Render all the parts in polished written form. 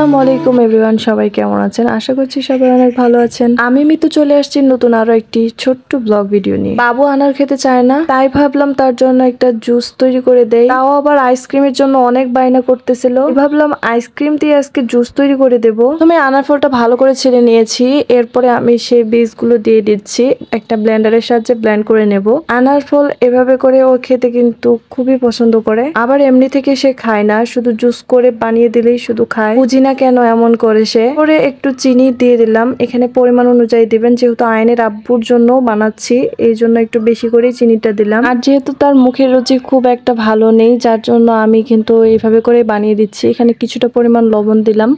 আসসালামু আলাইকুম এভরিওয়ান, সবাই কেমন আছেন? আশা করছি সবাই অনেক ভালো আছেন। আমি মিতু চলে আসছি নতুন আরো একটি ছোট্ট ব্লগ ভিডিও নিয়ে। বাবু আনার খেতে চায় না, তাই ভাবলাম তার জন্য একটা জুস তৈরি করে দেই। তাও আবার আইসক্রিমের জন্য অনেক বায়না করতেছিল। ভাবলাম আইসক্রিম দিয়ে আজকে জুস তৈরি করে দেব। প্রথমে আনার ফলটা ভালো করে ছেড়ে নিয়েছি, এরপরে আমি সেই বীজগুলো দিয়ে দিচ্ছি। একটা ব্লেন্ডারের সাহায্যে ব্লেন্ড করে নেব। আনার ফল এভাবে করে ও খেতে কিন্তু খুবই পছন্দ করে। আবার এমনি থেকে সে খায় না, শুধু জুস করে বানিয়ে দিলেই শুধু খায়। বুঝি না কেন এমন করে সে। পরে একটু চিনি দিয়ে দিলাম, এখানে পরিমাণ অনুযায়ী দিবেন, যেহেতু আয়নের আব্বুর জন্য বানাচ্ছি এই জন্য একটু বেশি করে চিনিটা দিলাম। আর যেহেতু তার মুখের রুচি খুব একটা ভালো নেই, যার জন্য আমি কিন্তু এইভাবে করে বানিয়ে দিচ্ছি। এখানে কিছুটা পরিমাণ লবণ দিলাম।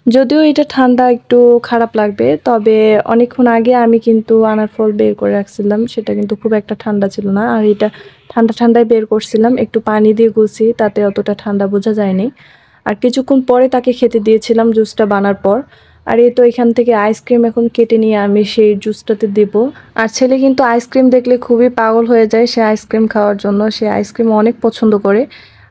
যদিও এটা ঠান্ডা একটু খারাপ লাগবে, তবে অনেকক্ষণ আগে আমি কিন্তু আনার ফল বের করে রাখছিলাম, সেটা কিন্তু খুব একটা ঠান্ডা ছিল না। আর এটা ঠান্ডায় বের করছিলাম, একটু পানি দিয়ে গুছি, তাতে অতটা ঠান্ডা বোঝা যায়নি। আর কিছুক্ষণ পরে তাকে খেতে দিয়েছিলাম জুসটা বানার পর। আর এই তো এখান থেকে আইসক্রিম এখন কেটে নিয়ে আমি সেই জুসটাতে দেব। আর ছেলে কিন্তু আইসক্রিম দেখলে খুবই পাগল হয়ে যায়, সে আইসক্রিম খাওয়ার জন্য। সে আইসক্রিম অনেক পছন্দ করে।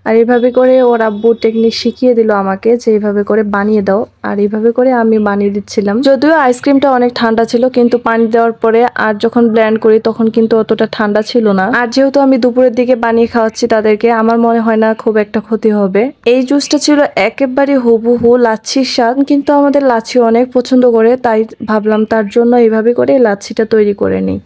আর এইভাবে করে ওর আব্বু টেকনিক শিখিয়ে দিল আমাকে যে এইভাবে করে বানিয়ে দাও। আর এইভাবে করে আমি বানিয়ে দিচ্ছিলাম। যদিও আইসক্রিমটা অনেক ঠান্ডা ছিল, কিন্তু পানি দেওয়ার পরে আর যখন ব্লেন্ড করি তখন কিন্তু অতটা ঠান্ডা ছিল না। আর যেহেতু আমি দুপুরের দিকে বানিয়ে খাওয়াচ্ছি তাদেরকে, আমার মনে হয় না খুব একটা ক্ষতি হবে। এই জুসটা ছিল একেবারে হুবহু লাচ্ছির স্বাদ, কিন্তু আমাদের লাচ্ছি অনেক পছন্দ করে, তাই ভাবলাম তার জন্য এইভাবে করে লাচ্ছিটা তৈরি করে নিই।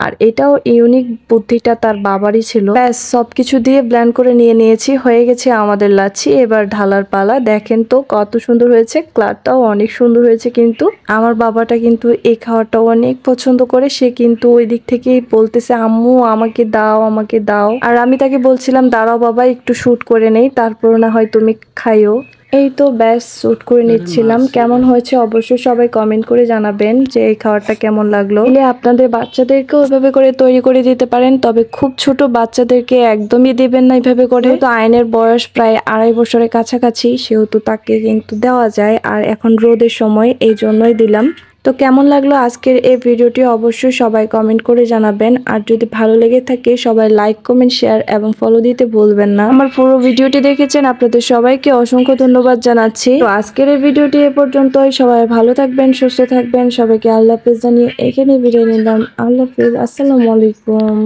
আর এটাও ইউনিক বুদ্ধিটা তার বাবারই ছিল। ব্যাস সবকিছু দিয়ে ব্লেন্ড করে নিয়েছি, হয়ে গেছে আমাদের লাচ্ছি। এবার ঢালার পালা। দেখেন তো কত সুন্দর হয়েছে, কালারটাও অনেক সুন্দর হয়েছে। কিন্তু আমার বাবাটা কিন্তু এই খাওয়াটা অনেক পছন্দ করে, সে কিন্তু ওই দিক থেকেই বলতেছে আম্মু আমাকে দাও আমাকে দাও। আর আমি তাকে বলছিলাম দাঁড়াও বাবা একটু শুট করে নেই, তারপর না হয় তুমি খাইও। এই তো ব্যাস শুট করে নিচ্ছিলাম। কেমন হয়েছে অবশ্যই সবাই কমেন্ট করে জানাবেন যে এই খাবারটা কেমন লাগলো। আপনাদের বাচ্চাদেরকেও এভাবে করে তৈরি করে দিতে পারেন, তবে খুব ছোট বাচ্চাদেরকে একদমই দিবেন না এইভাবে করে। তো আয়নের বয়স প্রায় 2.5 বছরের কাছাকাছি, সেহেতু তাকে কিন্তু দেওয়া যায়। আর এখন রোদের সময়, এই জন্যই দিলাম। তো কেমন লাগলো আজকের এই ভিডিওটি অবশ্যই সবাই কমেন্ট করে জানাবেন। আর যদি ভালো লেগে থাকে সবাই লাইক কমেন্ট শেয়ার এবং ফলো দিতে ভুলবেন না। আমার পুরো ভিডিওটি দেখেছেন, আপনাদের সবাইকে অসংখ্য ধন্যবাদ জানাচ্ছি। তো আজকের এই ভিডিওটি এ পর্যন্তই। সবাই ভালো থাকবেন, সুস্থ থাকবেন। সবাইকে আল্লাহ হাফেজ জানিয়ে এখানে বিদায় নিলাম। আল্লাহ হাফেজ, আসসালামু আলাইকুম।